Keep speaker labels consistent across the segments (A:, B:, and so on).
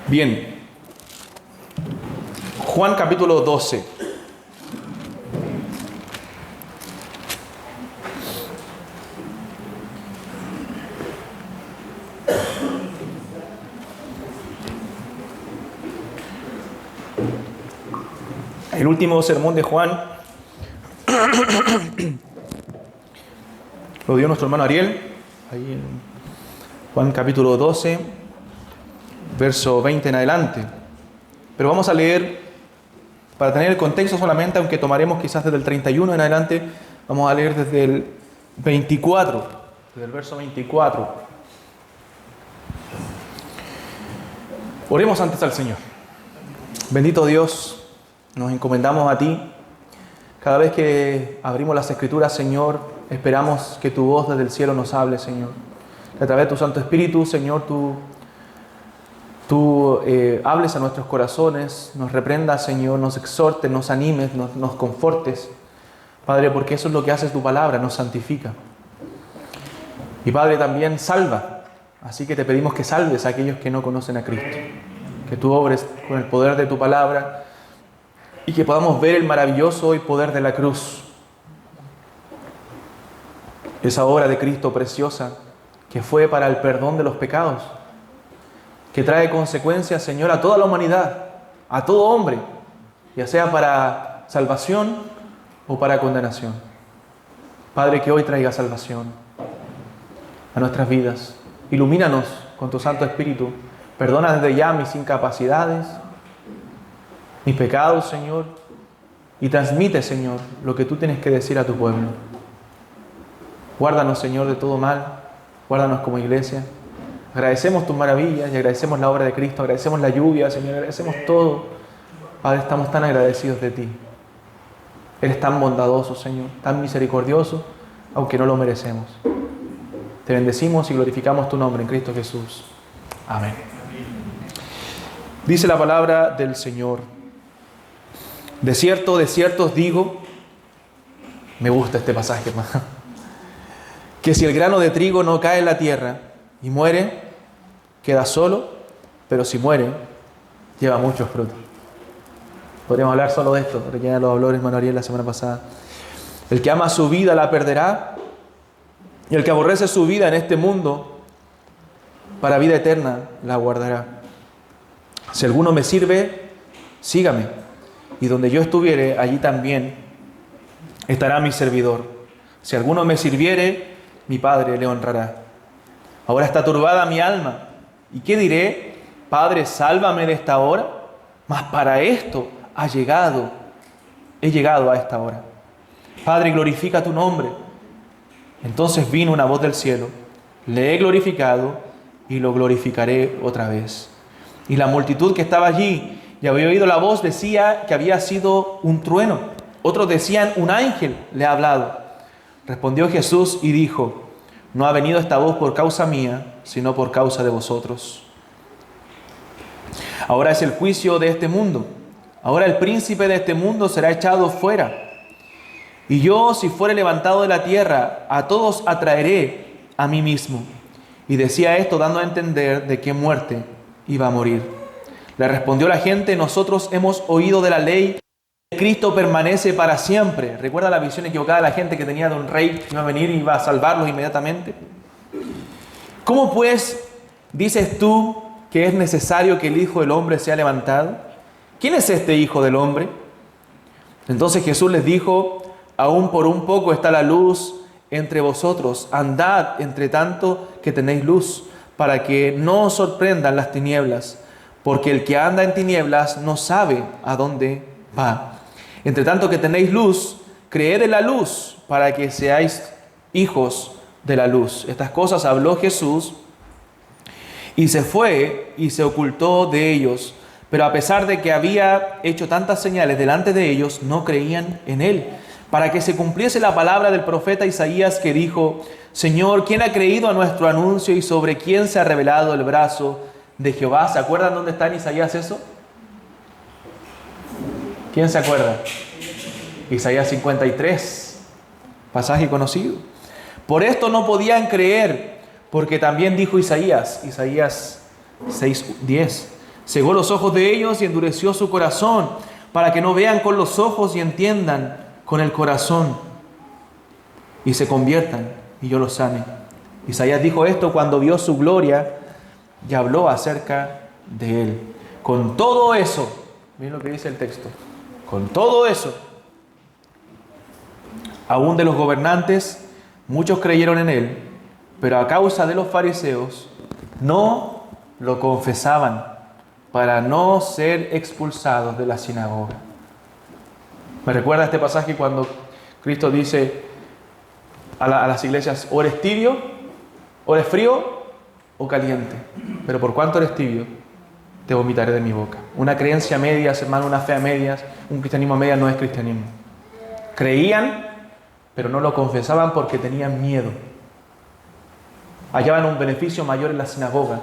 A: Bien, Juan capítulo 12. El último sermón de Juan lo dio nuestro hermano Ariel, ahí en Juan capítulo 12, verso 20 en adelante. Pero vamos a leer, para tener el contexto solamente, aunque tomaremos quizás desde el 31 en adelante, vamos a leer desde el 24, desde el verso 24. Oremos antes al Señor. Bendito Dios, nos encomendamos a ti. Cada vez que abrimos las Escrituras, Señor, esperamos que tu voz desde el cielo nos hable, Señor. Que a través de tu Santo Espíritu, Señor, tú hables a nuestros corazones, nos reprendas, Señor, nos exhortes, nos animes, nos confortes. Padre, porque eso es lo que hace tu palabra, nos santifica. Y Padre, también salva. Así que te pedimos que salves a aquellos que no conocen a Cristo. Que tú obres con el poder de tu palabra y que podamos ver el maravilloso y poder de la cruz. Esa obra de Cristo preciosa que fue para el perdón de los pecados, que trae consecuencias, Señor, a toda la humanidad, a todo hombre, ya sea para salvación o para condenación. Padre, que hoy traiga salvación a nuestras vidas. Ilumínanos con tu Santo Espíritu. Perdona desde ya mis incapacidades, mis pecados, Señor, y transmite, Señor, lo que tú tienes que decir a tu pueblo. Guárdanos, Señor, de todo mal. Guárdanos como iglesia. Agradecemos tus maravillas y agradecemos la obra de Cristo. Agradecemos la lluvia, Señor. Agradecemos todo. Padre, estamos tan agradecidos de ti. Eres tan bondadoso, Señor, tan misericordioso, aunque no lo merecemos. Te bendecimos y glorificamos tu nombre en Cristo Jesús. Amén. Dice la palabra del Señor: de cierto os digo, me gusta este pasaje, hermano, que si el grano de trigo no cae en la tierra y muere, queda solo, pero si muere, lleva muchos frutos. Podríamos hablar solo de esto, porque ya lo habló el hermano Ariel la semana pasada. El que ama su vida la perderá, y el que aborrece su vida en este mundo, para vida eterna la guardará. Si alguno me sirve, sígame, y donde yo estuviere, allí también estará mi servidor. Si alguno me sirviere, mi Padre le honrará. Ahora está turbada mi alma, ¿y qué diré? Padre, sálvame de esta hora. Mas para esto he llegado a esta hora. Padre, glorifica tu nombre. Entonces vino una voz del cielo: le he glorificado y lo glorificaré otra vez. Y la multitud que estaba allí y había oído la voz decía que había sido un trueno. Otros decían: un ángel le ha hablado. Respondió Jesús y dijo: no ha venido esta voz por causa mía, sino por causa de vosotros. Ahora es el juicio de este mundo. Ahora el príncipe de este mundo será echado fuera. Y yo, si fuere levantado de la tierra, a todos atraeré a mí mismo. Y decía esto dando a entender de qué muerte iba a morir. Le respondió la gente: nosotros hemos oído de la ley que Cristo permanece para siempre. ¿Recuerda la visión equivocada de la gente que tenía de un rey que iba a venir y iba a salvarlos inmediatamente? ¿Cómo pues dices tú que es necesario que el Hijo del Hombre sea levantado? ¿Quién es este Hijo del Hombre? Entonces Jesús les dijo: aún por un poco está la luz entre vosotros. Andad entre tanto que tenéis luz, para que no os sorprendan las tinieblas, porque el que anda en tinieblas no sabe a dónde va. Entre tanto que tenéis luz, creed en la luz, para que seáis hijos de la luz. Estas cosas habló Jesús y se fue y se ocultó de ellos. Pero a pesar de que había hecho tantas señales delante de ellos, no creían en él. Para que se cumpliese la palabra del profeta Isaías, que dijo: Señor, ¿quién ha creído a nuestro anuncio y sobre quién se ha revelado el brazo de Jehová? ¿Se acuerdan dónde está en Isaías eso? ¿Quién se acuerda? Isaías 53, pasaje conocido. Por esto no podían creer, porque también dijo Isaías 6:10: Cegó los ojos de ellos y endureció su corazón, para que no vean con los ojos y entiendan con el corazón, y se conviertan, y yo los sane. Isaías dijo esto cuando vio su gloria y habló acerca de él. Con todo eso, miren lo que dice el texto, con todo eso, aún de los gobernantes, muchos creyeron en él, pero a causa de los fariseos no lo confesaban para no ser expulsados de la sinagoga. Me recuerda este pasaje cuando Cristo dice a las iglesias: o eres tibio, o eres frío, o caliente. Pero por cuanto eres tibio, te vomitaré de mi boca. Una creencia a medias, hermano, una fe a medias, un cristianismo a medias no es cristianismo. Creían, pero no lo confesaban porque tenían miedo. Hallaban un beneficio mayor en la sinagoga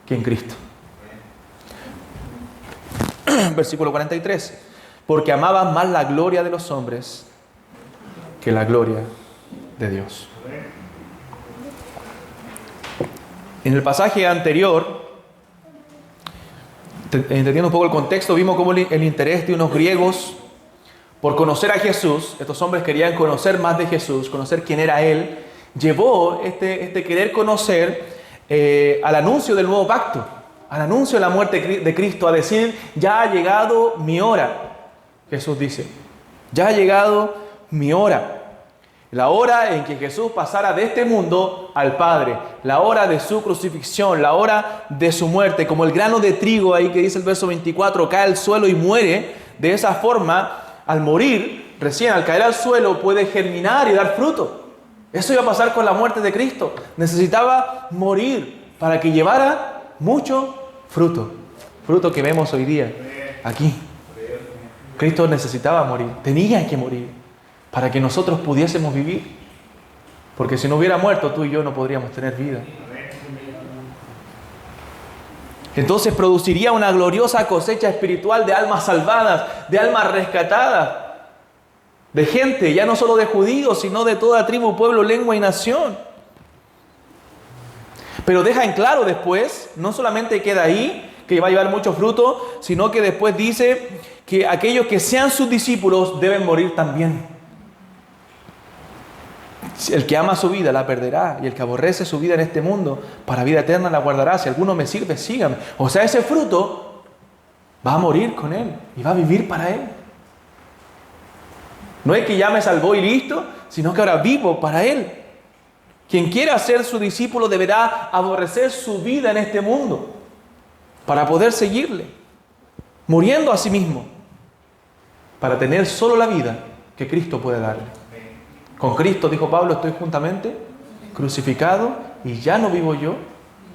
A: que en Cristo. Versículo 43. Porque amaban más la gloria de los hombres que la gloria de Dios. En el pasaje anterior, entendiendo un poco el contexto, vimos cómo el interés de unos griegos por conocer a Jesús, estos hombres querían conocer más de Jesús, conocer quién era Él, llevó este querer conocer al anuncio del nuevo pacto, al anuncio de la muerte de Cristo, a decir: ya ha llegado mi hora. Jesús dice: ya ha llegado mi hora. La hora en que Jesús pasara de este mundo al Padre, la hora de su crucifixión, la hora de su muerte, como el grano de trigo ahí que dice el verso 24, cae al suelo y muere. De esa forma, al morir, recién al caer al suelo, puede germinar y dar fruto. Eso iba a pasar con la muerte de Cristo. Necesitaba morir para que llevara mucho fruto. Fruto que vemos hoy día aquí. Cristo necesitaba morir, tenía que morir para que nosotros pudiésemos vivir. Porque si no hubiera muerto, tú y yo no podríamos tener vida. Entonces produciría una gloriosa cosecha espiritual de almas salvadas, de almas rescatadas, de gente, ya no solo de judíos, sino de toda tribu, pueblo, lengua y nación. Pero deja en claro después, no solamente queda ahí, que va a llevar mucho fruto, sino que después dice que aquellos que sean sus discípulos deben morir también. El que ama su vida la perderá, y el que aborrece su vida en este mundo, para vida eterna la guardará. Si alguno me sirve, sígame. O sea, ese fruto va a morir con él y va a vivir para él. No es que ya me salvó y listo, sino que ahora vivo para él. Quien quiera ser su discípulo deberá aborrecer su vida en este mundo para poder seguirle, muriendo a sí mismo, para tener solo la vida que Cristo puede darle. Con Cristo, dijo Pablo, estoy juntamente crucificado y ya no vivo yo,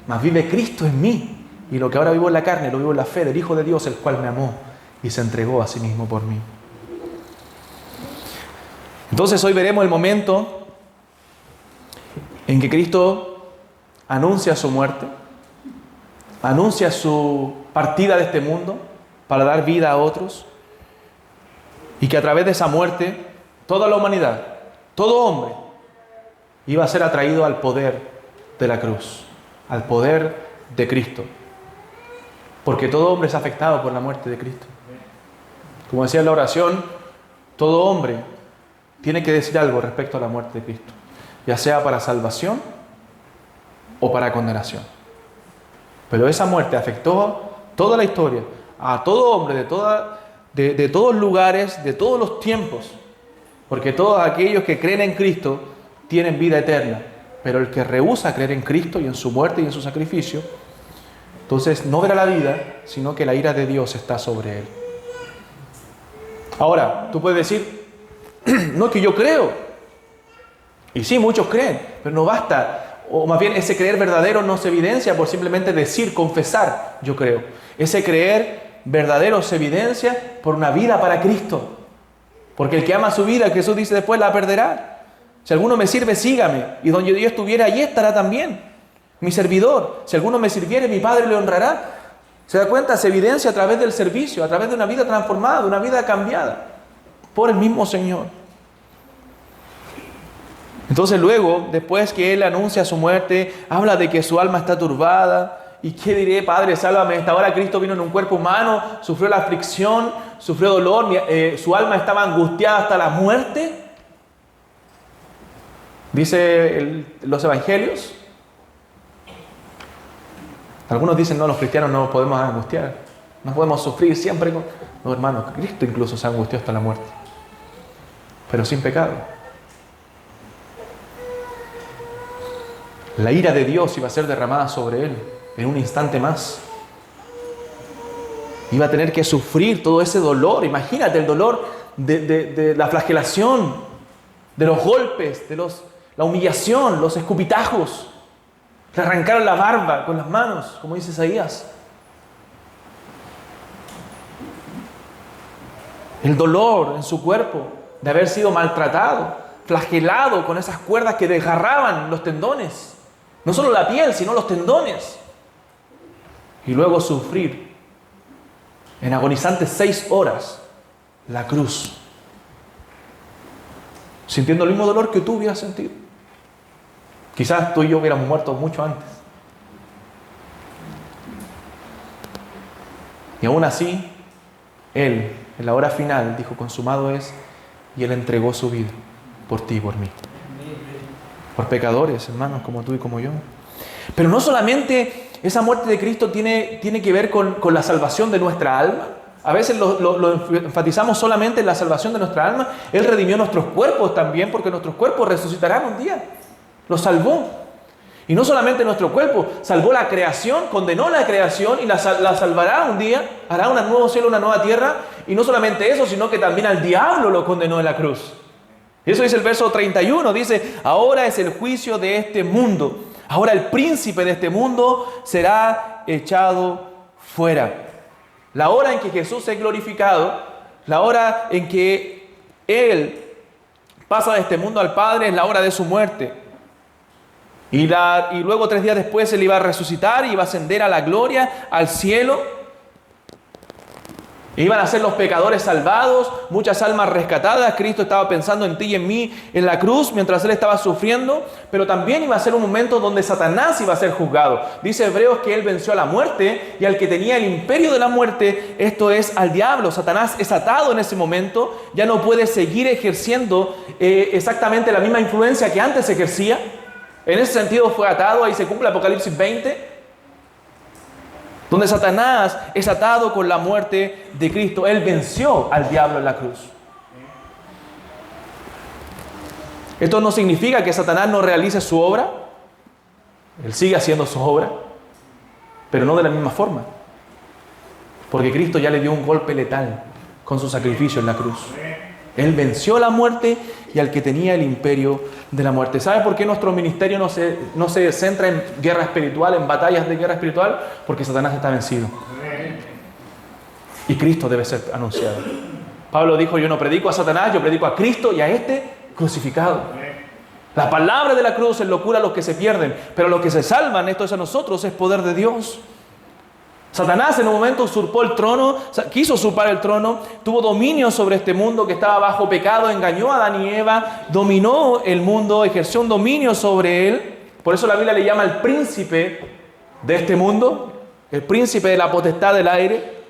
A: mas vive Cristo en mí. Y lo que ahora vivo en la carne, lo vivo en la fe del Hijo de Dios, el cual me amó y se entregó a sí mismo por mí. Entonces hoy veremos el momento en que Cristo anuncia su muerte, anuncia su partida de este mundo para dar vida a otros, y que a través de esa muerte toda la humanidad, todo hombre, iba a ser atraído al poder de la cruz, al poder de Cristo. Porque todo hombre es afectado por la muerte de Cristo. Como decía en la oración, todo hombre tiene que decir algo respecto a la muerte de Cristo, ya sea para salvación o para condenación. Pero esa muerte afectó toda la historia, a todo hombre de todos lugares, de todos los tiempos. Porque todos aquellos que creen en Cristo tienen vida eterna. Pero el que rehúsa creer en Cristo y en su muerte y en su sacrificio, entonces no verá la vida, sino que la ira de Dios está sobre él. Ahora, tú puedes decir: no, es que yo creo. Y sí, muchos creen, pero no basta. O más bien, ese creer verdadero no se evidencia por simplemente decir, confesar, yo creo. Ese creer verdadero se evidencia por una vida para Cristo. Porque el que ama su vida, Jesús dice después, la perderá. Si alguno me sirve, sígame. Y donde yo estuviera, allí estará también mi servidor. Si alguno me sirviere, mi Padre le honrará. ¿Se da cuenta? Se evidencia a través del servicio, a través de una vida transformada, de una vida cambiada por el mismo Señor. Entonces luego, después que Él anuncia su muerte, habla de que su alma está turbada ¿Y qué diré, Padre, sálvame? Esta hora Cristo vino en un cuerpo humano, sufrió la aflicción, sufrió dolor, su alma estaba angustiada hasta la muerte. Dice los evangelios. Algunos dicen, no, los cristianos no podemos angustiar, no podemos sufrir siempre. No, hermano, Cristo incluso se angustió hasta la muerte, pero sin pecado. La ira de Dios iba a ser derramada sobre él en un instante más. Iba a tener que sufrir todo ese dolor. Imagínate el dolor de la flagelación, de los golpes, la humillación, los escupitajos. Le arrancaron la barba con las manos, como dice Isaías. El dolor en su cuerpo de haber sido maltratado, flagelado con esas cuerdas que desgarraban los tendones. No solo la piel, sino los tendones. Y luego sufrir en agonizantes 6 horas la cruz, sintiendo el mismo dolor que tú hubieras sentido. Quizás tú y yo hubiéramos muerto mucho antes. Y aún así, Él, en la hora final, dijo, consumado es, y Él entregó su vida por ti y por mí. Por pecadores, hermanos, como tú y como yo. Pero no solamente esa muerte de Cristo tiene que ver con la salvación de nuestra alma. A veces lo enfatizamos solamente en la salvación de nuestra alma. Él redimió nuestros cuerpos también, porque nuestros cuerpos resucitarán un día. Los salvó. Y no solamente nuestro cuerpo, salvó la creación, condenó la creación y la salvará un día. Hará un nuevo cielo, una nueva tierra. Y no solamente eso, sino que también al diablo lo condenó en la cruz. Eso dice el verso 31, dice, ahora es el juicio de este mundo. Ahora el príncipe de este mundo será echado fuera. La hora en que Jesús es glorificado, la hora en que Él pasa de este mundo al Padre, es la hora de su muerte. Y luego 3 días después Él iba a resucitar y iba a ascender a la gloria, al cielo. Iban a ser los pecadores salvados, muchas almas rescatadas. Cristo estaba pensando en ti y en mí en la cruz mientras Él estaba sufriendo. Pero también iba a ser un momento donde Satanás iba a ser juzgado. Dice Hebreos que Él venció a la muerte y al que tenía el imperio de la muerte, esto es al diablo. Satanás es atado en ese momento, ya no puede seguir ejerciendo exactamente la misma influencia que antes ejercía. En ese sentido fue atado, ahí se cumple Apocalipsis 20. Donde Satanás es atado con la muerte de Cristo. Él venció al diablo en la cruz. Esto no significa que Satanás no realice su obra. Él sigue haciendo su obra, pero no de la misma forma. Porque Cristo ya le dio un golpe letal con su sacrificio en la cruz. Él venció la muerte y al que tenía el imperio de la muerte. ¿Sabes por qué nuestro ministerio no se centra en guerra espiritual, en batallas de guerra espiritual? Porque Satanás está vencido. Y Cristo debe ser anunciado. Pablo dijo, yo no predico a Satanás, yo predico a Cristo y a este crucificado. La palabra de la cruz es locura a los que se pierden, pero a los que se salvan, esto es a nosotros, es poder de Dios. Satanás en un momento usurpó el trono, quiso usurpar el trono, tuvo dominio sobre este mundo que estaba bajo pecado, engañó a Adán y Eva, dominó el mundo, ejerció un dominio sobre él. Por eso la Biblia le llama el príncipe de este mundo, el príncipe de la potestad del aire.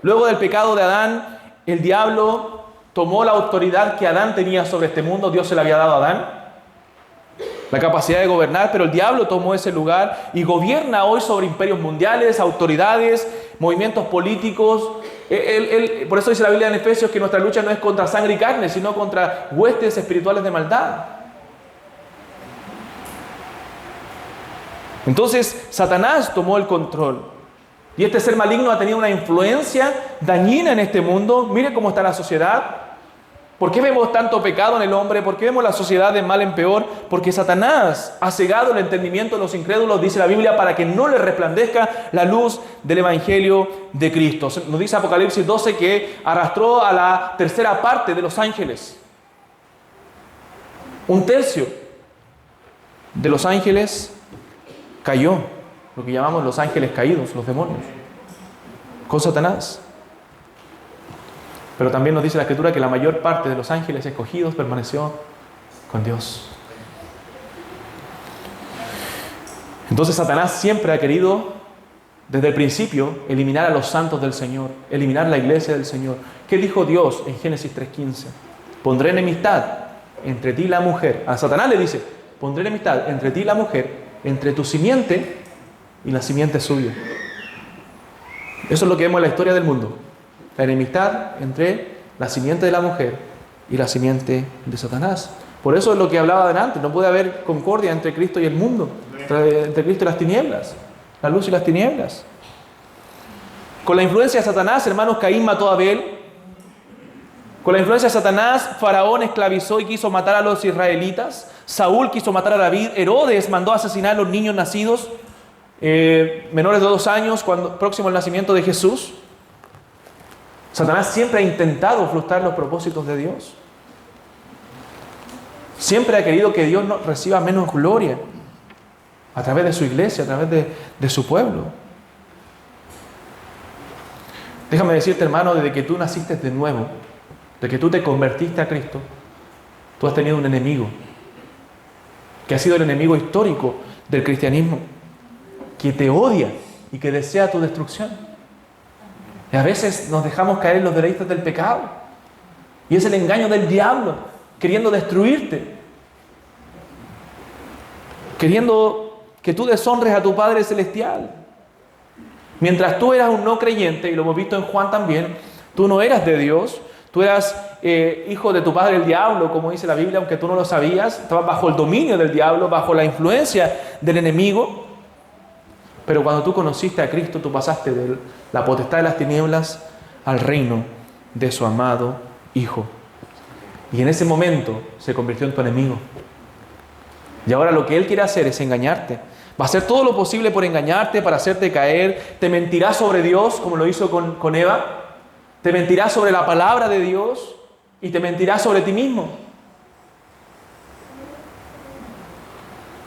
A: Luego del pecado de Adán, el diablo tomó la autoridad que Adán tenía sobre este mundo, Dios se la había dado a Adán, la capacidad de gobernar, pero el diablo tomó ese lugar y gobierna hoy sobre imperios mundiales, autoridades, movimientos políticos. Por eso dice la Biblia en Efesios que nuestra lucha no es contra sangre y carne, sino contra huestes espirituales de maldad. Entonces, Satanás tomó el control. Y este ser maligno ha tenido una influencia dañina en este mundo. Mire cómo está la sociedad. ¿Por qué vemos tanto pecado en el hombre? ¿Por qué vemos la sociedad de mal en peor? Porque Satanás ha cegado el entendimiento de los incrédulos, dice la Biblia, para que no les resplandezca la luz del Evangelio de Cristo. Nos dice Apocalipsis 12 que arrastró a la tercera parte de los ángeles. 1/3 de los ángeles cayó, lo que llamamos los ángeles caídos, los demonios, con Satanás. Pero también nos dice la Escritura que la mayor parte de los ángeles escogidos permaneció con Dios. Entonces Satanás siempre ha querido desde el principio, eliminar a los santos del Señor, eliminar la iglesia del Señor. ¿Qué dijo Dios en Génesis 3:15? Pondré enemistad entre ti y la mujer. A Satanás le dice, pondré enemistad entre ti y la mujer, entre tu simiente y la simiente suya. Eso es lo que vemos en la historia del mundo. La enemistad entre la simiente de la mujer y la simiente de Satanás. Por eso es lo que hablaba delante. No puede haber concordia entre Cristo y el mundo, entre Cristo y las tinieblas, la luz y las tinieblas. Con la influencia de Satanás, hermanos, Caín mató a Abel. Con la influencia de Satanás, Faraón esclavizó y quiso matar a los israelitas. Saúl quiso matar a David. Herodes mandó asesinar a los niños nacidos menores de 2 años, próximo al nacimiento de Jesús. Satanás siempre ha intentado frustrar los propósitos de Dios. Siempre ha querido que Dios no reciba menos gloria a través de su iglesia, a través de su pueblo. Déjame decirte, hermano, desde que tú naciste de nuevo, desde que tú te convertiste a Cristo, tú has tenido un enemigo, que ha sido el enemigo histórico del cristianismo, que te odia y que desea tu destrucción. Y a veces nos dejamos caer en los deleites del pecado. Y es el engaño del diablo, queriendo destruirte, queriendo que tú deshonres a tu Padre Celestial. Mientras tú eras un no creyente, y lo hemos visto en Juan también, tú no eras de Dios, tú eras hijo de tu padre el diablo, como dice la Biblia, aunque tú no lo sabías, estabas bajo el dominio del diablo, bajo la influencia del enemigo. Pero cuando tú conociste a Cristo, tú pasaste de la potestad de las tinieblas al reino de su amado Hijo. Y en ese momento se convirtió en tu enemigo. Y ahora lo que Él quiere hacer es engañarte. Va a hacer todo lo posible por engañarte, para hacerte caer. Te mentirá sobre Dios, como lo hizo con Eva. Te mentirá sobre la palabra de Dios y te mentirá sobre ti mismo.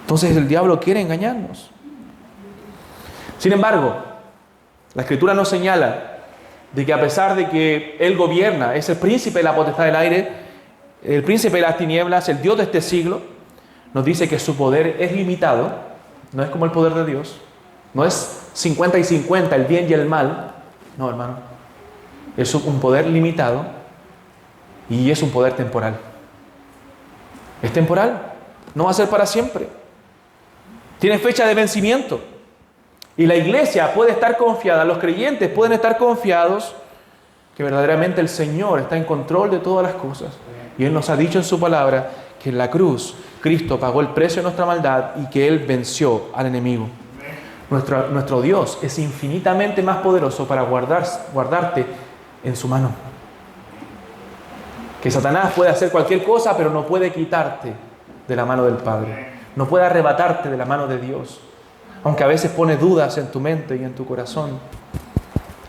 A: Entonces el diablo quiere engañarnos. Sin embargo, la Escritura nos señala de que a pesar de que Él gobierna, es el príncipe de la potestad del aire, el príncipe de las tinieblas, el Dios de este siglo, nos dice que su poder es limitado, no es como el poder de Dios, no es 50 y 50, el bien y el mal, no, hermano, es un poder limitado y es un poder temporal. Es temporal, no va a ser para siempre, tiene fecha de vencimiento. Y la iglesia puede estar confiada, los creyentes pueden estar confiados que verdaderamente el Señor está en control de todas las cosas. Y Él nos ha dicho en su palabra que en la cruz Cristo pagó el precio de nuestra maldad y que Él venció al enemigo. Nuestro Dios es infinitamente más poderoso para guardarte en su mano. Que Satanás puede hacer cualquier cosa, pero no puede quitarte de la mano del Padre. No puede arrebatarte de la mano de Dios. Aunque a veces pone dudas en tu mente y en tu corazón,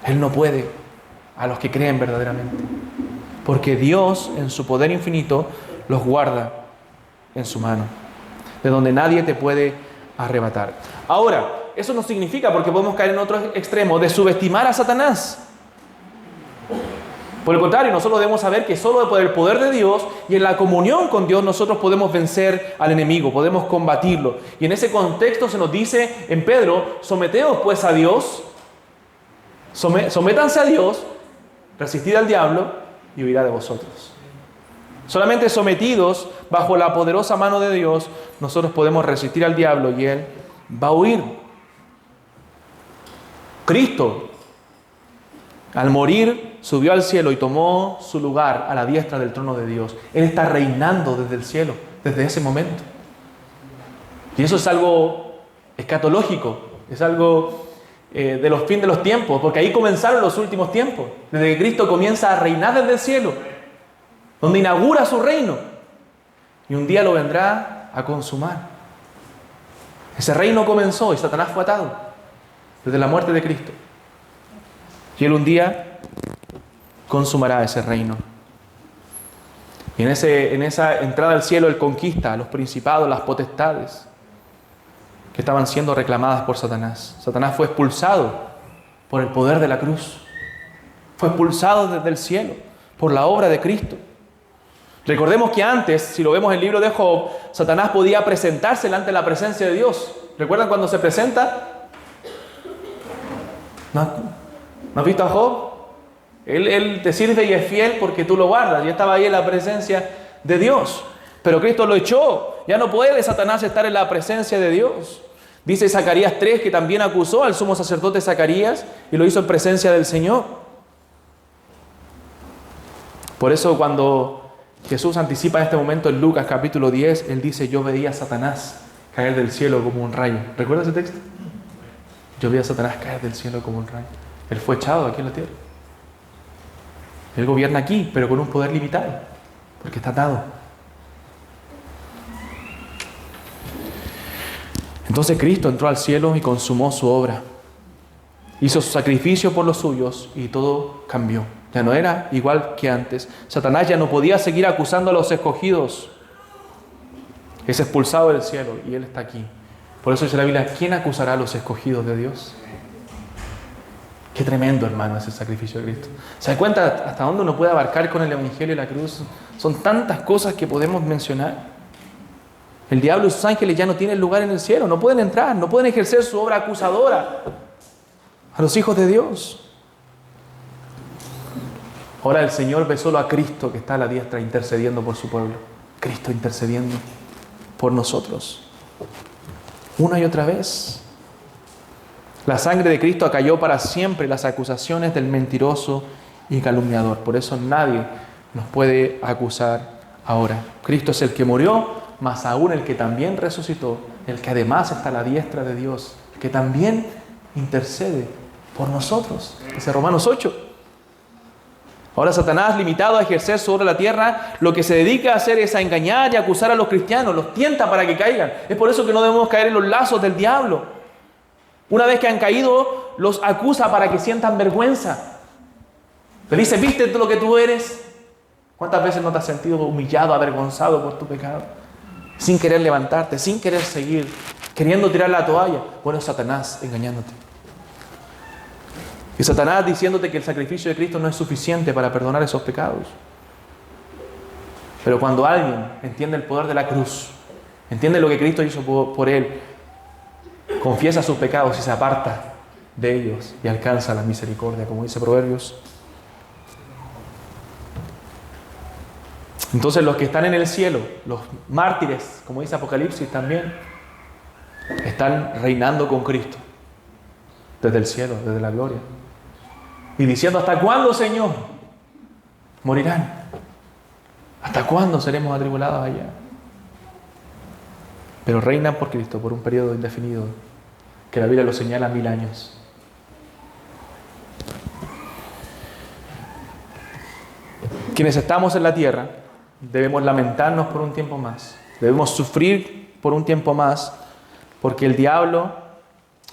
A: Él no puede a los que creen verdaderamente. Porque Dios, en su poder infinito, los guarda en su mano, de donde nadie te puede arrebatar. Ahora, eso no significa, porque podemos caer en otro extremo, de subestimar a Satanás. Por el contrario, nosotros debemos saber que solo por el poder de Dios y en la comunión con Dios nosotros podemos vencer al enemigo, podemos combatirlo. Y en ese contexto se nos dice en Pedro, someteos pues a Dios, sométanse a Dios, resistid al diablo y huirá de vosotros. Solamente sometidos bajo la poderosa mano de Dios, nosotros podemos resistir al diablo y Él va a huir. Cristo, al morir, subió al cielo y tomó su lugar a la diestra del trono de Dios. Él está reinando desde el cielo, desde ese momento. Y eso es algo escatológico, es algo de los fines de los tiempos, porque ahí comenzaron los últimos tiempos, desde que Cristo comienza a reinar desde el cielo, donde inaugura su reino, y un día lo vendrá a consumar. Ese reino comenzó y Satanás fue atado desde la muerte de Cristo. Y Él un día consumará ese reino. Y en esa entrada al cielo Él conquista a los principados, las potestades que estaban siendo reclamadas por Satanás. Satanás fue expulsado por el poder de la cruz. Fue expulsado desde el cielo por la obra de Cristo. Recordemos que antes, si lo vemos en el libro de Job, Satanás podía presentarse delante de la presencia de Dios. ¿Recuerdan cuando se presenta? ¿No has visto a Job? Él te sirve y es fiel porque tú lo guardas. Ya estaba ahí en la presencia de Dios. Pero Cristo lo echó. Ya no puede Satanás estar en la presencia de Dios. Dice Zacarías 3 que también acusó al sumo sacerdote Zacarías y lo hizo en presencia del Señor. Por eso cuando Jesús anticipa este momento en Lucas capítulo 10, Él dice, yo veía a Satanás caer del cielo como un rayo. ¿Recuerdas ese texto? Yo vi a Satanás caer del cielo como un rayo. Él fue echado aquí en la tierra. Él gobierna aquí, pero con un poder limitado, porque está atado. Entonces Cristo entró al cielo y consumó su obra. Hizo su sacrificio por los suyos y todo cambió. Ya no era igual que antes. Satanás ya no podía seguir acusando a los escogidos. Es expulsado del cielo y Él está aquí. Por eso dice la Biblia, ¿quién acusará a los escogidos de Dios? Qué tremendo, hermano, ese sacrificio de Cristo. ¿Se da cuenta hasta dónde uno puede abarcar con el Evangelio y la cruz? Son tantas cosas que podemos mencionar. El diablo y sus ángeles ya no tienen lugar en el cielo. No pueden entrar, no pueden ejercer su obra acusadora a los hijos de Dios. Ahora el Señor ve solo a Cristo que está a la diestra intercediendo por su pueblo. Cristo intercediendo por nosotros. Una y otra vez. La sangre de Cristo acalló para siempre las acusaciones del mentiroso y calumniador. Por eso nadie nos puede acusar ahora. Cristo es el que murió, mas aún el que también resucitó, el que además está a la diestra de Dios, que también intercede por nosotros. Dice Romanos 8. Ahora Satanás, limitado a ejercer sobre la tierra, lo que se dedica a hacer es a engañar y acusar a los cristianos, los tienta para que caigan. Es por eso que no debemos caer en los lazos del diablo. Una vez que han caído, los acusa para que sientan vergüenza. Le dice, ¿viste lo que tú eres? ¿Cuántas veces no te has sentido humillado, avergonzado por tu pecado? Sin querer levantarte, sin querer seguir, queriendo tirar la toalla. Bueno, es Satanás engañándote. Y Satanás diciéndote que el sacrificio de Cristo no es suficiente para perdonar esos pecados. Pero cuando alguien entiende el poder de la cruz, entiende lo que Cristo hizo por él, confiesa sus pecados y se aparta de ellos y alcanza la misericordia, como dice Proverbios. Entonces los que están en el cielo, los mártires, como dice Apocalipsis también, están reinando con Cristo desde el cielo, desde la gloria. Y diciendo, ¿hasta cuándo, Señor? Morirán. ¿Hasta cuándo seremos atribulados allá? Pero reinan por Cristo por un periodo indefinido, que la Biblia lo señala 1000 años. Quienes estamos en la tierra, debemos lamentarnos por un tiempo más. Debemos sufrir por un tiempo más, porque el diablo,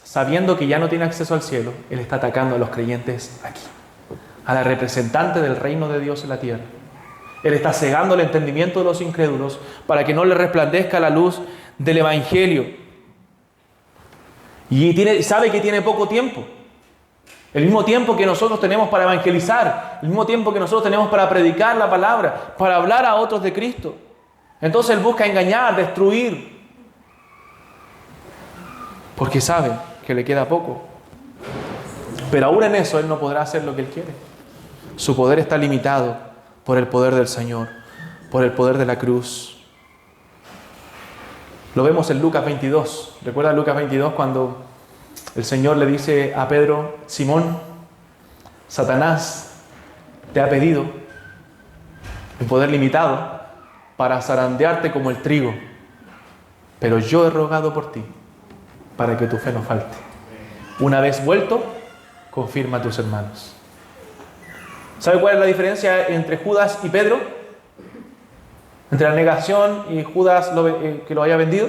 A: sabiendo que ya no tiene acceso al cielo, él está atacando a los creyentes aquí, a la representante del reino de Dios en la tierra. Él está cegando el entendimiento de los incrédulos para que no les resplandezca la luz del Evangelio. Y sabe que tiene poco tiempo. El mismo tiempo que nosotros tenemos para evangelizar, el mismo tiempo que nosotros tenemos para predicar la palabra, para hablar a otros de Cristo. Entonces él busca engañar, destruir, porque sabe que le queda poco. Pero aún en eso él no podrá hacer lo que él quiere. Su poder está limitado por el poder del Señor, por el poder de la cruz. Lo vemos en Lucas 22. ¿Recuerda Lucas 22 cuando el Señor le dice a Pedro, Simón, Satanás te ha pedido un poder limitado para zarandearte como el trigo, pero yo he rogado por ti para que tu fe no falte. Una vez vuelto, confirma a tus hermanos. ¿Sabe cuál es la diferencia entre Judas y Pedro? Entre la negación y Judas que lo haya vendido.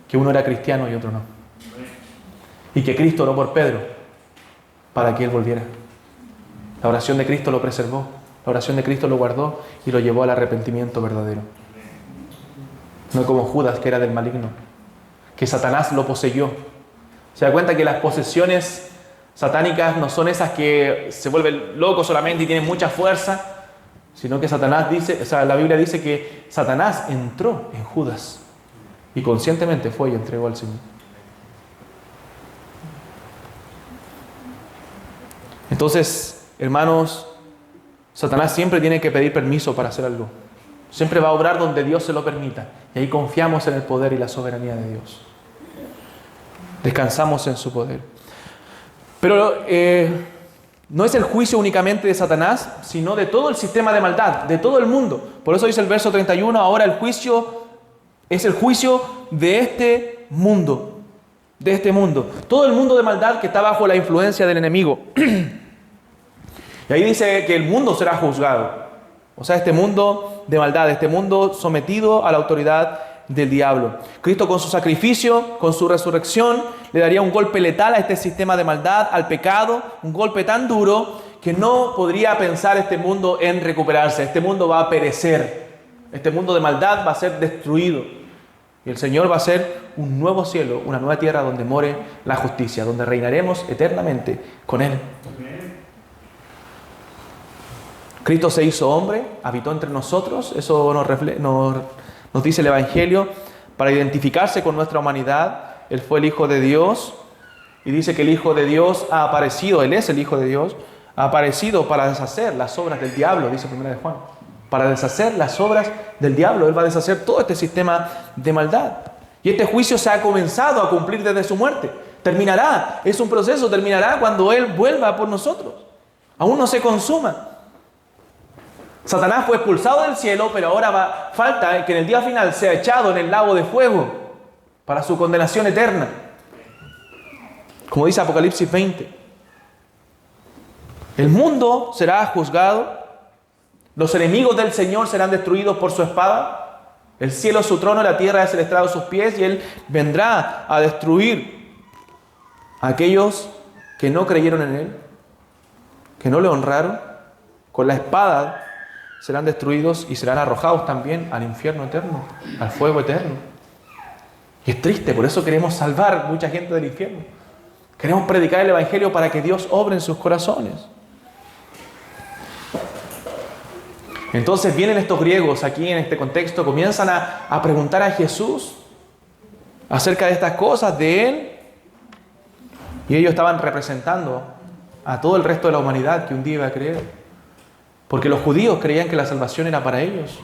A: Que uno era cristiano y otro no. Y que Cristo oró por Pedro para que él volviera. La oración de Cristo lo preservó. La oración de Cristo lo guardó y lo llevó al arrepentimiento verdadero. No como Judas, que era del maligno, que Satanás lo poseyó. Se da cuenta que las posesiones satánicas no son esas que se vuelven locos solamente y tienen mucha fuerza, sino que Satanás dice, la Biblia dice que Satanás entró en Judas y conscientemente fue y entregó al Señor. Entonces, hermanos, Satanás siempre tiene que pedir permiso para hacer algo. Siempre va a obrar donde Dios se lo permita. Y ahí confiamos en el poder y la soberanía de Dios. Descansamos en su poder. Pero no es el juicio únicamente de Satanás, sino de todo el sistema de maldad, de todo el mundo. Por eso dice el verso 31, ahora el juicio es el juicio de este mundo. De este mundo. Todo el mundo de maldad que está bajo la influencia del enemigo. Y ahí dice que el mundo será juzgado. O sea, este mundo de maldad, este mundo sometido a la autoridad del diablo. Cristo con su sacrificio, con su resurrección, le daría un golpe letal a este sistema de maldad, al pecado, un golpe tan duro que no podría pensar este mundo en recuperarse. Este mundo va a perecer. Este mundo de maldad va a ser destruido. Y el Señor va a ser un nuevo cielo, una nueva tierra donde more la justicia, donde reinaremos eternamente con Él. Cristo se hizo hombre, habitó entre nosotros, eso nos dice el Evangelio, para identificarse con nuestra humanidad. Él fue el Hijo de Dios y dice que el Hijo de Dios ha aparecido, Él es el Hijo de Dios, ha aparecido para deshacer las obras del diablo, dice 1 de Juan, para deshacer las obras del diablo. Él va a deshacer todo este sistema de maldad. Y este juicio se ha comenzado a cumplir desde su muerte. Terminará, es un proceso, terminará cuando Él vuelva por nosotros. Aún no se consuma. Satanás fue expulsado del cielo, pero ahora falta que en el día final sea echado en el lago de fuego para su condenación eterna. Como dice Apocalipsis 20. El mundo será juzgado, los enemigos del Señor serán destruidos por su espada, el cielo es su trono, la tierra es el estrado de sus pies, y Él vendrá a destruir a aquellos que no creyeron en Él, que no le honraron. Con la espada serán destruidos y serán arrojados también al infierno eterno, al fuego eterno. Y es triste, por eso queremos salvar mucha gente del infierno. Queremos predicar el Evangelio para que Dios obre en sus corazones. Entonces vienen estos griegos aquí en este contexto, comienzan a preguntar a Jesús acerca de estas cosas, de Él. Y ellos estaban representando a todo el resto de la humanidad que un día iba a creer. Porque los judíos creían que la salvación era para ellos.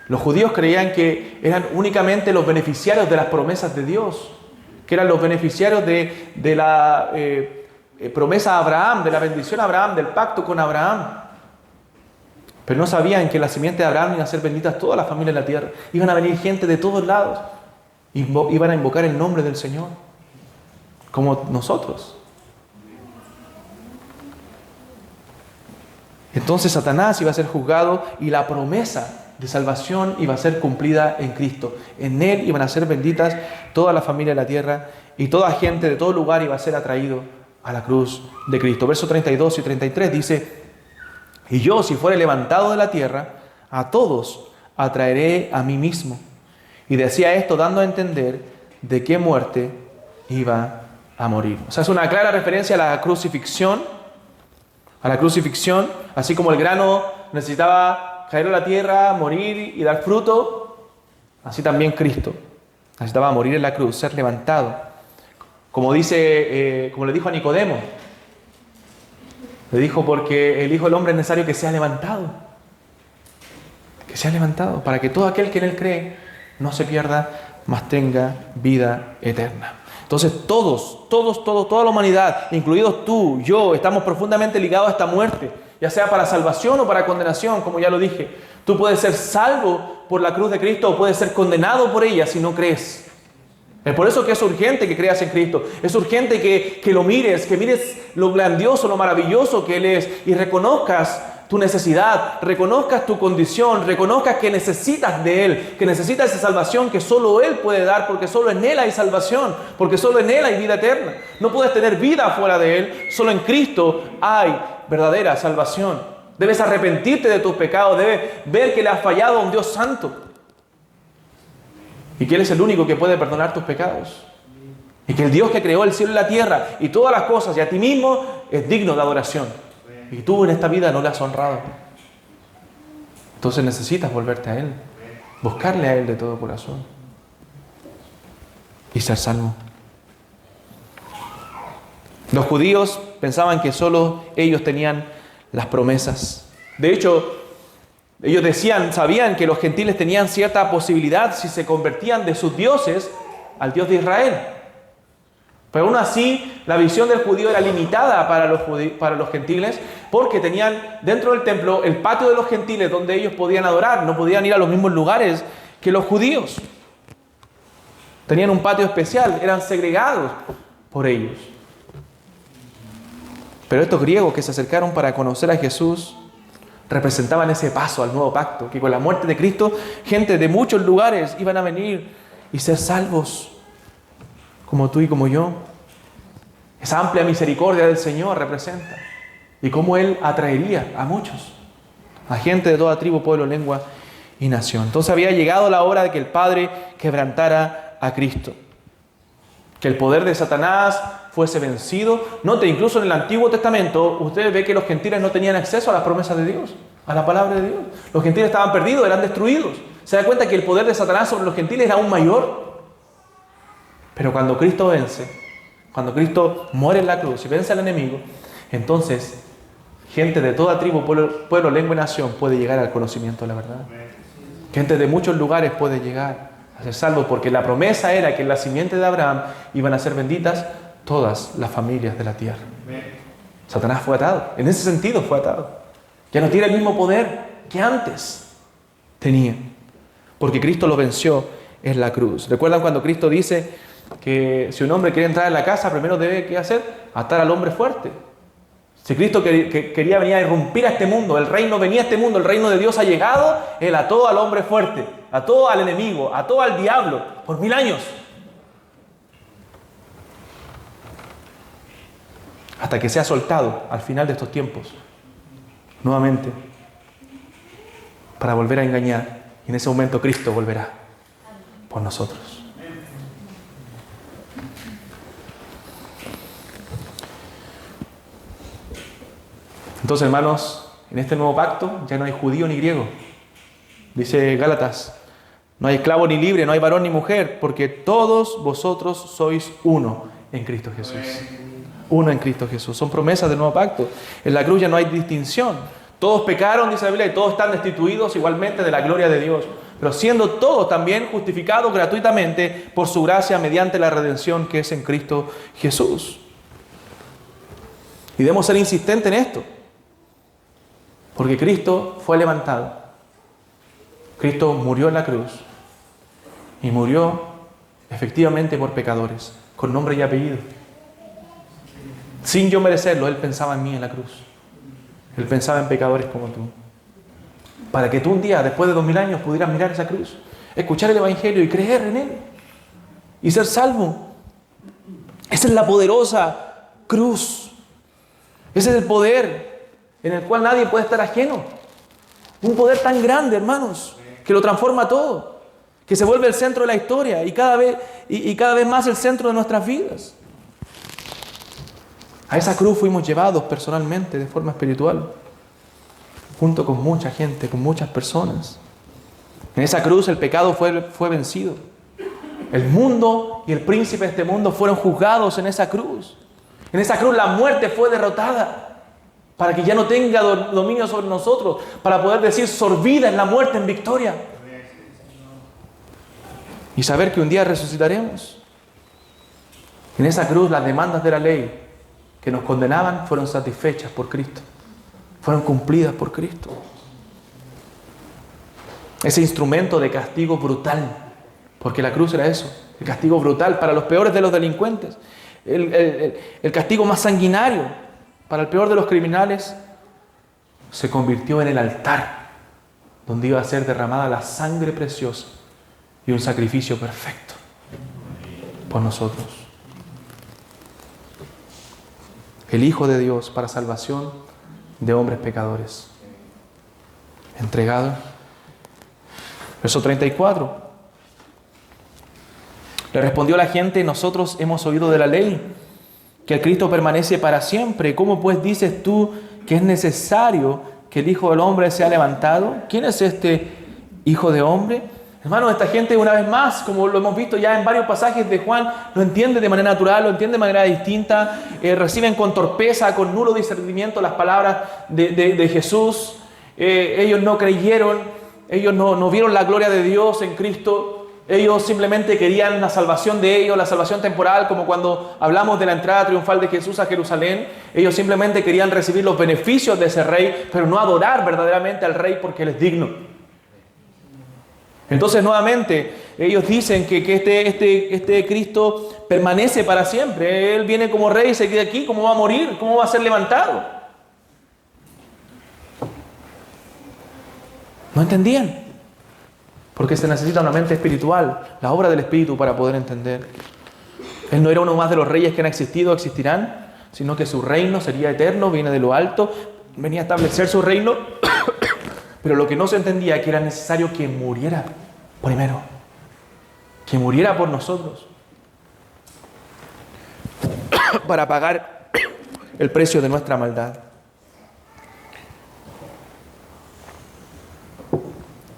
A: Los judíos creían que eran únicamente los beneficiarios de las promesas de Dios, que eran los beneficiarios de la promesa a Abraham, de la bendición a Abraham, del pacto con Abraham. Pero no sabían que en la simiente de Abraham iban a ser benditas todas las familias de la tierra. Iban a venir gente de todos lados. Iban a invocar el nombre del Señor, como nosotros. Entonces Satanás iba a ser juzgado y la promesa de salvación iba a ser cumplida en Cristo. En Él iban a ser benditas toda la familia de la tierra y toda gente de todo lugar iba a ser atraído a la cruz de Cristo. Versos 32 y 33 dice: y yo, si fuere levantado de la tierra, a todos atraeré a mí mismo. Y decía esto dando a entender de qué muerte iba a morir. O sea, es una clara referencia a la crucifixión. A la crucifixión, así como el grano necesitaba caer a la tierra, morir y dar fruto, así también Cristo necesitaba morir en la cruz, ser levantado. Como le dijo a Nicodemo, le dijo: porque el Hijo del Hombre es necesario que sea levantado. Que sea levantado, para que todo aquel que en Él cree no se pierda, mas tenga vida eterna. Entonces toda la humanidad, incluidos tú, yo, estamos profundamente ligados a esta muerte, ya sea para salvación o para condenación, como ya lo dije. Tú puedes ser salvo por la cruz de Cristo o puedes ser condenado por ella si no crees. Es por eso que es urgente que creas en Cristo. Es urgente que lo mires, que mires lo grandioso, lo maravilloso que Él es y reconozcas tu necesidad, reconozcas tu condición, reconozcas que necesitas de Él, que necesitas esa salvación que solo Él puede dar, porque solo en Él hay salvación, porque solo en Él hay vida eterna. No puedes tener vida fuera de Él, solo en Cristo hay verdadera salvación. Debes arrepentirte de tus pecados, debes ver que le has fallado a un Dios santo y que Él es el único que puede perdonar tus pecados. Y que el Dios que creó el cielo y la tierra y todas las cosas y a ti mismo es digno de adoración. Y tú en esta vida no le has honrado. Entonces necesitas volverte a Él, buscarle a Él de todo corazón y ser salvo. Los judíos pensaban que solo ellos tenían las promesas. De hecho, ellos sabían que los gentiles tenían cierta posibilidad si se convertían de sus dioses al Dios de Israel. Pero aún así, la visión del judío era limitada para los gentiles, porque tenían dentro del templo el patio de los gentiles donde ellos podían adorar. No podían ir a los mismos lugares que los judíos. Tenían un patio especial, eran segregados por ellos. Pero estos griegos que se acercaron para conocer a Jesús representaban ese paso al nuevo pacto, que con la muerte de Cristo, gente de muchos lugares iban a venir y ser salvos, como tú y como yo. Esa amplia misericordia del Señor representa. Y cómo Él atraería a muchos, a gente de toda tribu, pueblo, lengua y nación. Entonces había llegado la hora de que el Padre quebrantara a Cristo. Que el poder de Satanás fuese vencido. Note, incluso en el Antiguo Testamento, usted ve que los gentiles no tenían acceso a las promesas de Dios, a la palabra de Dios. Los gentiles estaban perdidos, eran destruidos. Se da cuenta que el poder de Satanás sobre los gentiles era aún mayor. Pero cuando Cristo vence, cuando Cristo muere en la cruz y vence al enemigo, entonces gente de toda tribu, pueblo, lengua y nación puede llegar al conocimiento de la verdad. Gente de muchos lugares puede llegar a ser salvos, porque la promesa era que en la simiente de Abraham iban a ser benditas todas las familias de la tierra. Satanás fue atado, en ese sentido fue atado. Ya no tiene el mismo poder que antes tenía, porque Cristo lo venció en la cruz. ¿Recuerdan cuando Cristo dice que si un hombre quiere entrar en la casa, primero debe, ¿qué hacer? Atar al hombre fuerte. Si Cristo quería venir a irrumpir a este mundo, el reino venía a este mundo, el reino de Dios ha llegado, Él ató al hombre fuerte, ató al enemigo, ató al diablo por 1000 años. Hasta que sea soltado al final de estos tiempos, nuevamente, para volver a engañar. Y en ese momento Cristo volverá por nosotros. Entonces, hermanos, en este nuevo pacto ya no hay judío ni griego. Dice Gálatas, no hay esclavo ni libre, no hay varón ni mujer, porque todos vosotros sois uno en Cristo Jesús. Uno en Cristo Jesús. Son promesas del nuevo pacto. En la cruz ya no hay distinción. Todos pecaron, dice la Biblia, y todos están destituidos igualmente de la gloria de Dios. Pero siendo todos también justificados gratuitamente por su gracia mediante la redención que es en Cristo Jesús. Y debemos ser insistentes en esto. Porque Cristo fue levantado. Cristo murió en la cruz. Y murió efectivamente por pecadores, con nombre y apellido. Sin yo merecerlo, Él pensaba en mí en la cruz. Él pensaba en pecadores como tú. Para que tú un día, después de 2000 años, pudieras mirar esa cruz, escuchar el Evangelio y creer en Él. Y ser salvo. Esa es la poderosa cruz. Ese es el poder en el cual nadie puede estar ajeno. Un poder tan grande, hermanos, que lo transforma todo, que se vuelve el centro de la historia y cada vez más el centro de nuestras vidas. A esa cruz fuimos llevados personalmente, de forma espiritual, junto con mucha gente, con muchas personas. En esa cruz el pecado fue vencido. El mundo y el príncipe de este mundo fueron juzgados en esa cruz. En esa cruz la muerte fue derrotada, para que ya no tenga dominio sobre nosotros, para poder decir sorbida en la muerte en victoria. Y saber que un día resucitaremos. En esa cruz las demandas de la ley que nos condenaban fueron satisfechas por Cristo. Fueron cumplidas por Cristo. Ese instrumento de castigo brutal, porque la cruz era eso, el castigo brutal para los peores de los delincuentes, el castigo más sanguinario para el peor de los criminales, se convirtió en el altar donde iba a ser derramada la sangre preciosa y un sacrificio perfecto por nosotros. El Hijo de Dios para salvación de hombres pecadores. Entregado. Verso 34. Le respondió la gente: nosotros hemos oído de la ley que el Cristo permanece para siempre. ¿Cómo pues dices tú que es necesario que el Hijo del Hombre sea levantado? ¿Quién es este Hijo de Hombre? Hermanos, esta gente una vez más, como lo hemos visto ya en varios pasajes de Juan, lo entiende de manera natural, lo entiende de manera distinta, reciben con torpeza, con nulo discernimiento las palabras de Jesús. Ellos no creyeron, ellos no vieron la gloria de Dios en Cristo. Ellos simplemente querían la salvación de ellos, la salvación temporal, como cuando hablamos de la entrada triunfal de Jesús a Jerusalén. Ellos simplemente querían recibir los beneficios de ese rey, pero no adorar verdaderamente al rey porque él es digno. Entonces, nuevamente, ellos dicen que este Cristo permanece para siempre. Él viene como rey y se queda aquí. ¿Cómo va a morir? ¿Cómo va a ser levantado? No entendían. Porque se necesita una mente espiritual, la obra del Espíritu para poder entender. Él no era uno más de los reyes que han existido, existirán, sino que su reino sería eterno, viene de lo alto, venía a establecer su reino. Pero lo que no se entendía es que era necesario que muriera primero, que muriera por nosotros, para pagar el precio de nuestra maldad.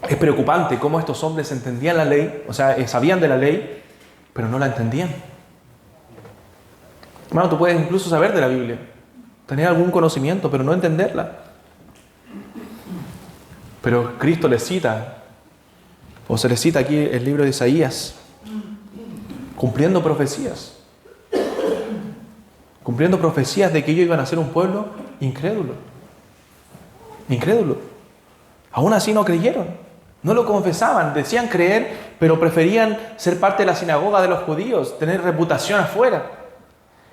A: Es preocupante cómo estos hombres entendían la ley, o sea, sabían de la ley, pero no la entendían. Hermano, tú puedes incluso saber de la Biblia, tener algún conocimiento, pero no entenderla. Pero Cristo les cita, o se les cita aquí el libro de Isaías, cumpliendo profecías de que ellos iban a ser un pueblo incrédulo. Incrédulo. Aún así no creyeron. No lo confesaban, decían creer, pero preferían ser parte de la sinagoga de los judíos, tener reputación afuera.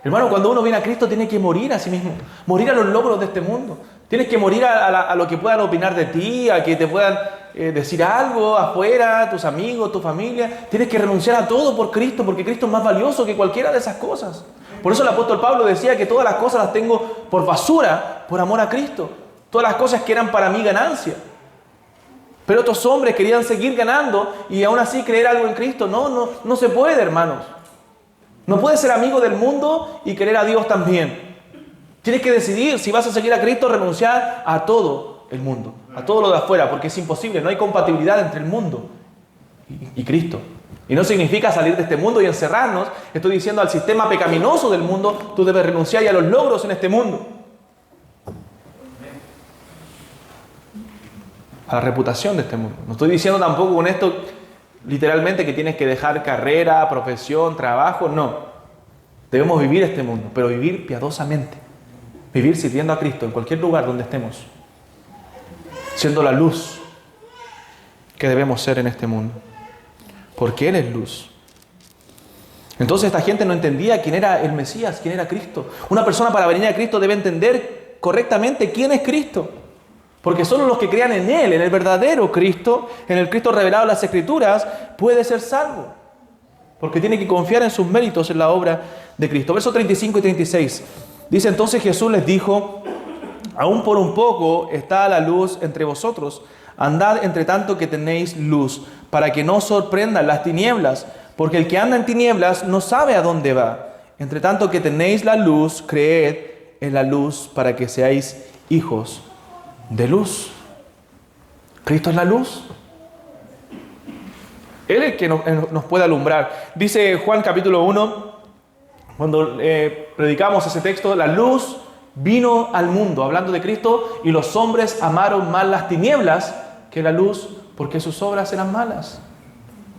A: Hermano, cuando uno viene a Cristo tiene que morir a sí mismo, morir a los logros de este mundo. Tienes que morir a lo que puedan opinar de ti, a que te puedan decir algo afuera, tus amigos, tu familia. Tienes que renunciar a todo por Cristo, porque Cristo es más valioso que cualquiera de esas cosas. Por eso el apóstol Pablo decía que todas las cosas las tengo por basura, por amor a Cristo. Todas las cosas que eran para mí ganancia. Pero estos hombres querían seguir ganando y aún así creer algo en Cristo. No se puede, hermanos. No puedes ser amigo del mundo y querer a Dios también. Tienes que decidir si vas a seguir a Cristo, renunciar a todo el mundo, a todo lo de afuera, porque es imposible. No hay compatibilidad entre el mundo y Cristo. Y no significa salir de este mundo y encerrarnos. Estoy diciendo al sistema pecaminoso del mundo, tú debes renunciar a los logros en este mundo. A la reputación de este mundo. No estoy diciendo tampoco con esto literalmente que tienes que dejar carrera, profesión, trabajo. No. Debemos vivir este mundo, pero vivir piadosamente. Vivir sirviendo a Cristo en cualquier lugar donde estemos. Siendo la luz que debemos ser en este mundo. Porque Él es luz. Entonces esta gente no entendía quién era el Mesías, quién era Cristo. Una persona para venir a Cristo debe entender correctamente quién es Cristo. Porque solo los que crean en Él, en el verdadero Cristo, en el Cristo revelado en las Escrituras, puede ser salvo. Porque tiene que confiar en sus méritos en la obra de Cristo. Versos 35 y 36. Dice: entonces Jesús les dijo: aún por un poco está la luz entre vosotros. Andad entre tanto que tenéis luz, para que no os sorprendan las tinieblas. Porque el que anda en tinieblas no sabe a dónde va. Entre tanto que tenéis la luz, creed en la luz para que seáis hijos de luz. Cristo es la luz. Él es el que nos puede alumbrar. Dice Juan capítulo 1, cuando predicamos ese texto: la luz vino al mundo, hablando de Cristo, y los hombres amaron más las tinieblas que la luz, porque sus obras eran malas.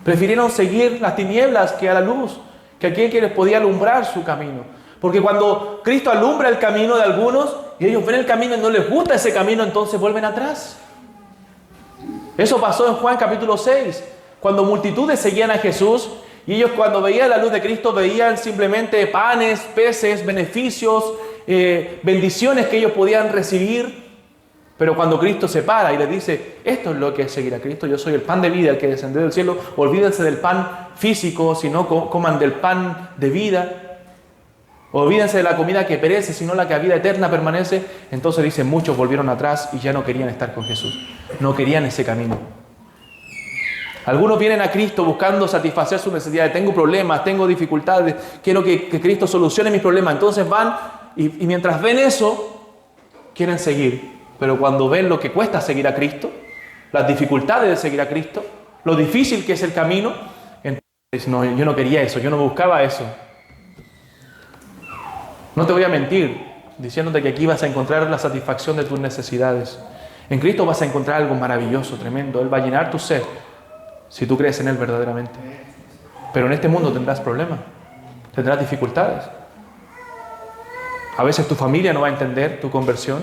A: Prefirieron seguir las tinieblas que a la luz, que aquel que les podía alumbrar su camino. Porque cuando Cristo alumbra el camino de algunos, y ellos ven el camino y no les gusta ese camino, entonces vuelven atrás. Eso pasó en Juan capítulo 6, cuando multitudes seguían a Jesús, y ellos cuando veían la luz de Cristo veían simplemente panes, peces, beneficios, bendiciones que ellos podían recibir. Pero cuando Cristo se para y les dice: esto es lo que es seguir a Cristo, yo soy el pan de vida, el que descendió del cielo, olvídense del pan físico, sino coman del pan de vida. Olvídense de la comida que perece, sino la que a vida eterna permanece. Entonces dice: muchos volvieron atrás y ya no querían estar con Jesús. No querían ese camino. Algunos vienen a Cristo buscando satisfacer sus necesidades. Tengo problemas, tengo dificultades, quiero que Cristo solucione mis problemas. Entonces van y mientras ven eso, quieren seguir. Pero cuando ven lo que cuesta seguir a Cristo, las dificultades de seguir a Cristo, lo difícil que es el camino, entonces no, yo no quería eso, yo no buscaba eso. No te voy a mentir diciéndote que aquí vas a encontrar la satisfacción de tus necesidades. En Cristo vas a encontrar algo maravilloso, tremendo. Él va a llenar tu sed si tú crees en Él verdaderamente. Pero en este mundo tendrás problemas, tendrás dificultades. A veces tu familia no va a entender tu conversión,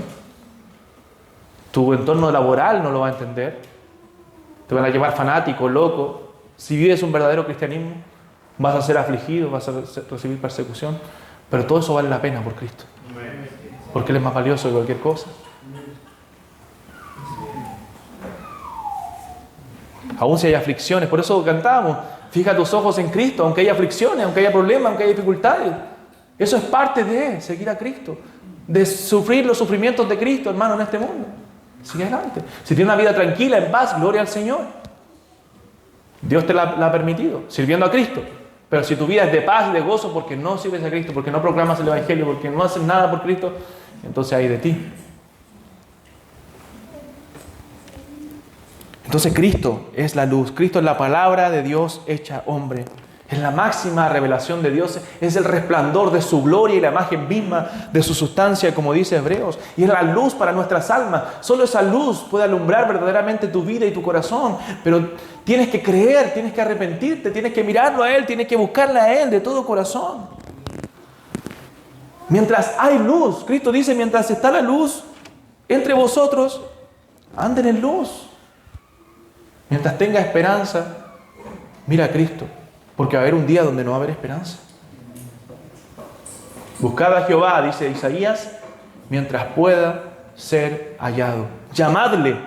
A: tu entorno laboral no lo va a entender, te van a llevar fanático, loco. Si vives un verdadero cristianismo, vas a ser afligido, vas a recibir persecución, pero todo eso vale la pena por Cristo, porque Él es más valioso que cualquier cosa. Aún si hay aflicciones, por eso cantábamos, fija tus ojos en Cristo, aunque haya aflicciones, aunque haya problemas, aunque haya dificultades. Eso es parte de seguir a Cristo, de sufrir los sufrimientos de Cristo, hermano, en este mundo. Sigue adelante. Si tienes una vida tranquila, en paz, gloria al Señor. Dios te la ha permitido, sirviendo a Cristo. Pero si tu vida es de paz y de gozo porque no sirves a Cristo, porque no proclamas el Evangelio, porque no haces nada por Cristo, entonces hay de ti. Entonces Cristo es la luz, Cristo es la palabra de Dios hecha hombre. Es la máxima revelación de Dios, es el resplandor de su gloria y la imagen misma de su sustancia, como dice Hebreos. Y es la luz para nuestras almas. Solo esa luz puede alumbrar verdaderamente tu vida y tu corazón. Pero tienes que creer, tienes que arrepentirte, tienes que mirarlo a Él, tienes que buscarle a Él de todo corazón. Mientras hay luz, Cristo dice, mientras está la luz entre vosotros, anden en luz. Mientras tenga esperanza, mira a Cristo. Porque va a haber un día donde no va a haber esperanza. Buscad a Jehová, dice Isaías, mientras pueda ser hallado. Llamadle,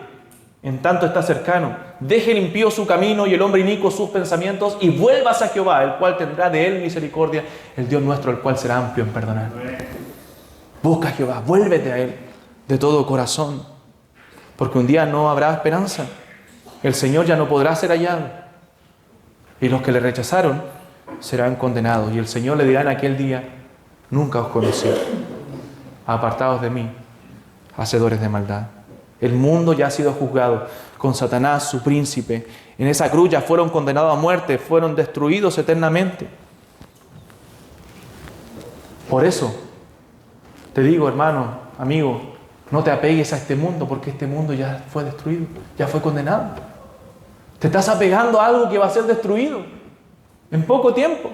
A: en tanto está cercano. Deje el impío su camino y el hombre inicuo sus pensamientos, y vuelvas a Jehová, el cual tendrá de él misericordia, el Dios nuestro, el cual será amplio en perdonar. Busca a Jehová, vuélvete a Él de todo corazón, porque un día no habrá esperanza. El Señor ya no podrá ser hallado. Y los que le rechazaron serán condenados. Y el Señor le dirá en aquel día, nunca os conocí, apartados de mí, hacedores de maldad. El mundo ya ha sido juzgado con Satanás, su príncipe. En esa cruz ya fueron condenados a muerte, fueron destruidos eternamente. Por eso, te digo, hermano, amigo, no te apegues a este mundo, porque este mundo ya fue destruido, ya fue condenado. Te estás apegando a algo que va a ser destruido en poco tiempo.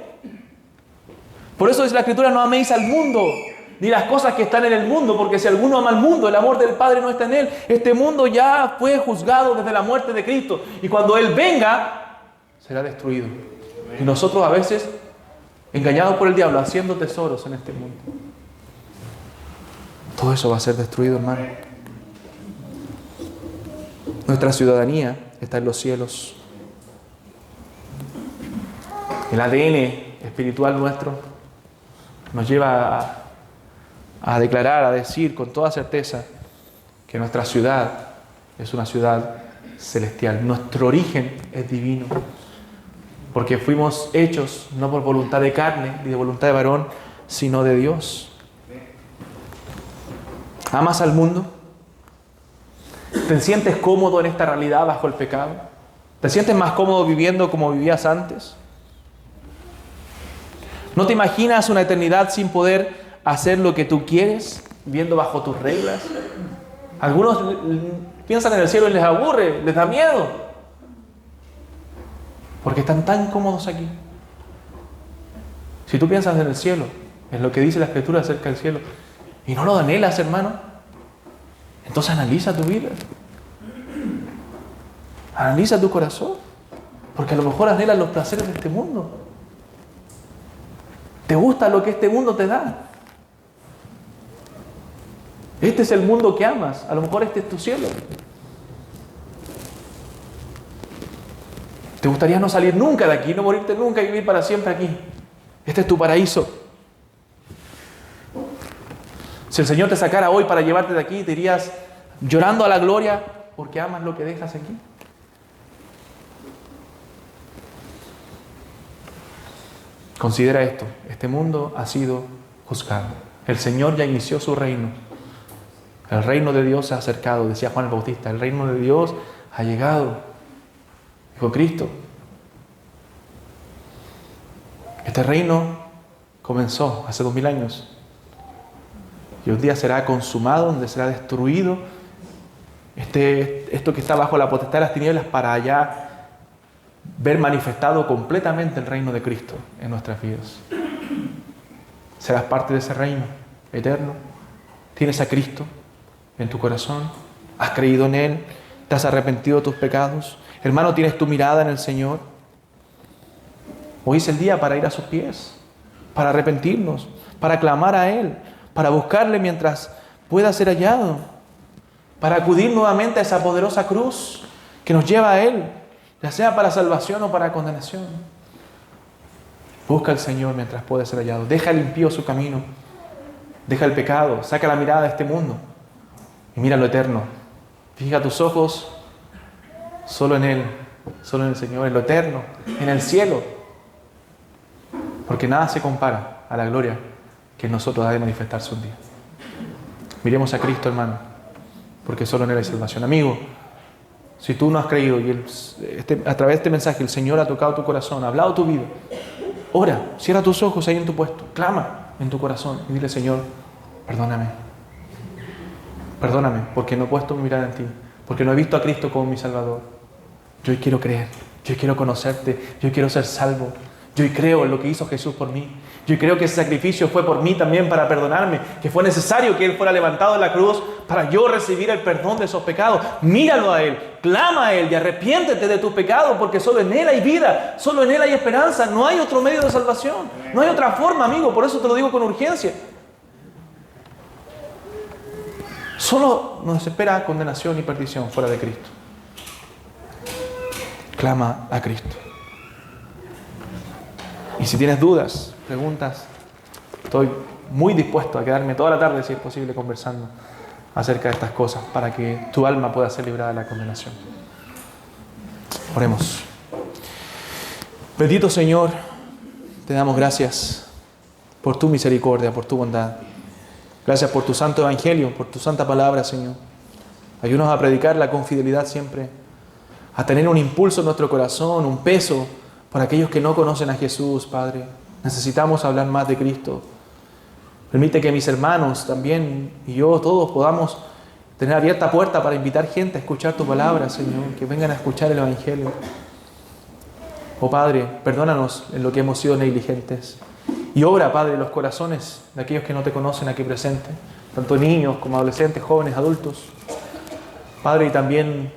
A: Por eso dice la Escritura, no améis al mundo, ni las cosas que están en el mundo, porque si alguno ama al mundo, el amor del Padre no está en él. Este mundo ya fue juzgado desde la muerte de Cristo, y cuando Él venga, será destruido. Y nosotros a veces, engañados por el diablo, haciendo tesoros en este mundo. Todo eso va a ser destruido, hermano. Nuestra ciudadanía está en los cielos. El ADN espiritual nuestro nos lleva a declarar, a decir con toda certeza que nuestra ciudad es una ciudad celestial. Nuestro origen es divino, porque fuimos hechos no por voluntad de carne ni de voluntad de varón, sino de Dios. ¿Amas al mundo? ¿Te sientes cómodo en esta realidad bajo el pecado? ¿Te sientes más cómodo viviendo como vivías antes? ¿No te imaginas una eternidad sin poder hacer lo que tú quieres, viviendo bajo tus reglas? Algunos piensan en el cielo y les aburre, les da miedo, porque están tan cómodos aquí. Si tú piensas en el cielo, en lo que dice la Escritura acerca del cielo, y no lo anhelas, hermano, entonces analiza tu vida. Analiza tu corazón, porque a lo mejor anhelas los placeres de este mundo. ¿Te gusta lo que este mundo te da? Este es el mundo que amas. A lo mejor este es tu cielo. ¿Te gustaría no salir nunca de aquí, no morirte nunca y vivir para siempre aquí? Este es tu paraíso. Si el Señor te sacara hoy para llevarte de aquí, te irías llorando a la gloria porque amas lo que dejas aquí. Considera esto, este mundo ha sido juzgado. El Señor ya inició su reino. El reino de Dios se ha acercado, decía Juan el Bautista, el reino de Dios ha llegado. Dijo Cristo. Este reino comenzó hace 2000 años. Y un día será consumado, donde será destruido esto que está bajo la potestad de las tinieblas, para allá ver manifestado completamente el reino de Cristo en nuestras vidas. Serás parte de ese reino eterno. Tienes a Cristo en tu corazón. Has creído en Él. Te has arrepentido de tus pecados. Hermano, tienes tu mirada en el Señor. Hoy es el día para ir a sus pies, para arrepentirnos, para clamar a Él, para buscarle mientras pueda ser hallado, para acudir nuevamente a esa poderosa cruz que nos lleva a Él, ya sea para salvación o para condenación. Busca al Señor mientras pueda ser hallado. Deja el impío su camino. Deja el pecado. Saca la mirada de este mundo y mira lo eterno. Fija tus ojos solo en Él, solo en el Señor, en lo eterno, en el cielo. Porque nada se compara a la gloria que en nosotros ha de manifestarse un día. Miremos a Cristo, hermano, porque solo en Él hay salvación. Amigo, si tú no has creído y a través de este mensaje el Señor ha tocado tu corazón, ha hablado tu vida, ora, cierra tus ojos ahí en tu puesto, clama en tu corazón y dile: Señor, perdóname. Perdóname porque no he puesto mi mirada en ti, porque no he visto a Cristo como mi Salvador. Yo hoy quiero creer, yo hoy quiero conocerte, yo hoy quiero ser salvo. Yo hoy creo en lo que hizo Jesús por mí. Yo hoy creo que ese sacrificio fue por mí también para perdonarme, que fue necesario que Él fuera levantado en la cruz para yo recibir el perdón de esos pecados. Míralo a Él, clama a Él y arrepiéntete de tus pecados, porque solo en Él hay vida, solo en Él hay esperanza. No hay otro medio de salvación, no hay otra forma, amigo, por eso te lo digo con urgencia. Solo nos espera condenación y perdición fuera de Cristo. Clama a Cristo. Y si tienes dudas, preguntas, estoy muy dispuesto a quedarme toda la tarde, si es posible, conversando acerca de estas cosas para que tu alma pueda ser librada de la condenación. Oremos. Bendito Señor, te damos gracias por tu misericordia, por tu bondad. Gracias por tu santo evangelio, por tu santa palabra, Señor. Ayúdanos a predicarla con fidelidad siempre, a tener un impulso en nuestro corazón, un peso para aquellos que no conocen a Jesús, Padre. Necesitamos hablar más de Cristo. Permite que mis hermanos también y yo, todos, podamos tener abierta puerta para invitar gente a escuchar tu palabra, Señor, que vengan a escuchar el evangelio. Oh Padre, perdónanos en lo que hemos sido negligentes. Y obra, Padre, en los corazones de aquellos que no te conocen aquí presentes, tanto niños como adolescentes, jóvenes, adultos. Padre, y también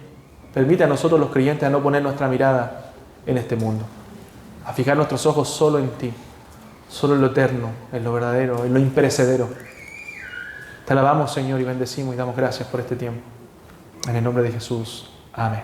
A: permite a nosotros los creyentes a no poner nuestra mirada en este mundo, a fijar nuestros ojos solo en ti, solo en lo eterno, en lo verdadero, en lo imperecedero. Te alabamos, Señor, y bendecimos y damos gracias por este tiempo. En el nombre de Jesús. Amén.